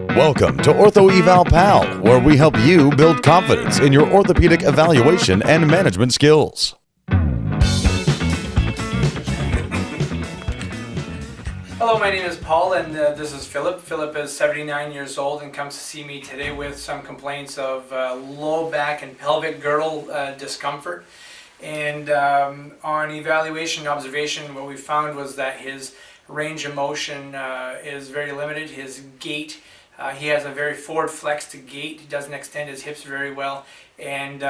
Welcome to Ortho Eval Pal, where we help you build confidence in your orthopedic evaluation and management skills. Hello, my name is Paul and this is Philip. Philip is 79 years old and comes to see me today with some complaints of low back and pelvic girdle discomfort. And on evaluation and observation, what we found was that his range of motion is very limited. His gait, he has a very forward flexed gait. He doesn't extend his hips very well, and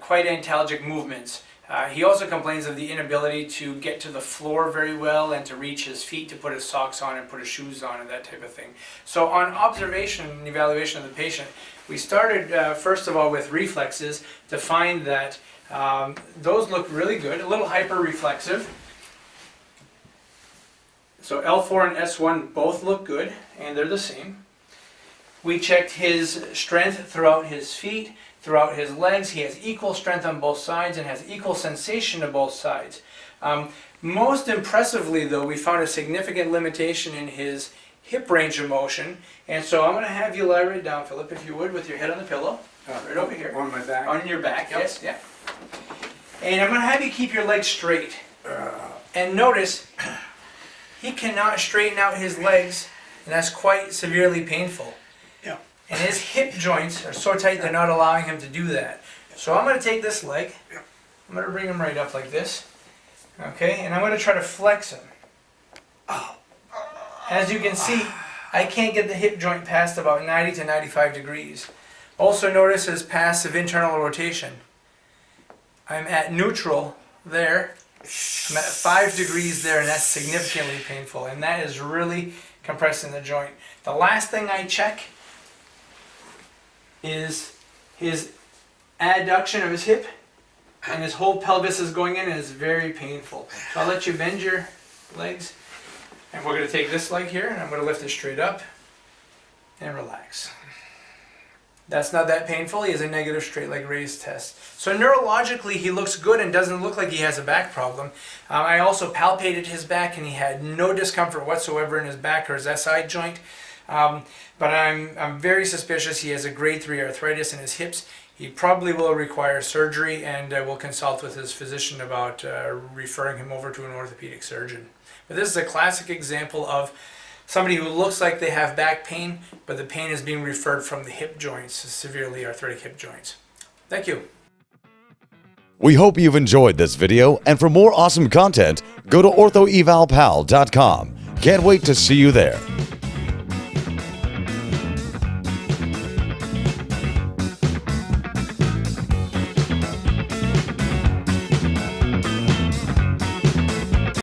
quite antalgic movements. He also complains of the inability to get to the floor very well and to reach his feet to put his socks on and put his shoes on and that type of thing. So on observation and evaluation of the patient, we started first of all with reflexes to find that those look really good, a little hyper-reflexive. So L4 and S1 both look good, and they're the same. We checked his strength throughout his feet, throughout his legs. He has equal strength on both sides and has equal sensation to both sides. Most impressively, though, we found a significant limitation in his hip range of motion. And so I'm going to have you lie right down, Philip, if you would, with your head on the pillow. Right over here. On my back? On your back, yes. Yeah. And I'm going to have you keep your legs straight. And notice, he cannot straighten out his legs, and that's quite severely painful. Yeah. And his hip joints are so tight they're not allowing him to do that. So I'm going to take this leg, I'm going to bring him right up like this, okay, and I'm going to try to flex him. As you can see, I can't get the hip joint past about 90 to 95 degrees. Also notice his passive internal rotation. I'm at neutral there. I'm at 5 degrees there, and that's significantly painful, and that is really compressing the joint. The last thing I check is his adduction of his hip, and his whole pelvis is going in, and it's very painful. So I'll let you bend your legs, and we're going to take this leg here, and I'm going to lift it straight up and relax. That's not that painful. He has a negative straight leg raise test. So neurologically, he looks good and doesn't look like he has a back problem. I also palpated his back, and he had no discomfort whatsoever in his back or his SI joint. But I'm very suspicious he has a grade 3 arthritis in his hips. He probably will require surgery, and will consult with his physician about referring him over to an orthopedic surgeon. But this is a classic example of somebody who looks like they have back pain, but the pain is being referred from the hip joints, severely arthritic hip joints. Thank you. We hope you've enjoyed this video, and for more awesome content, go to orthoevalpal.com. Can't wait to see you there.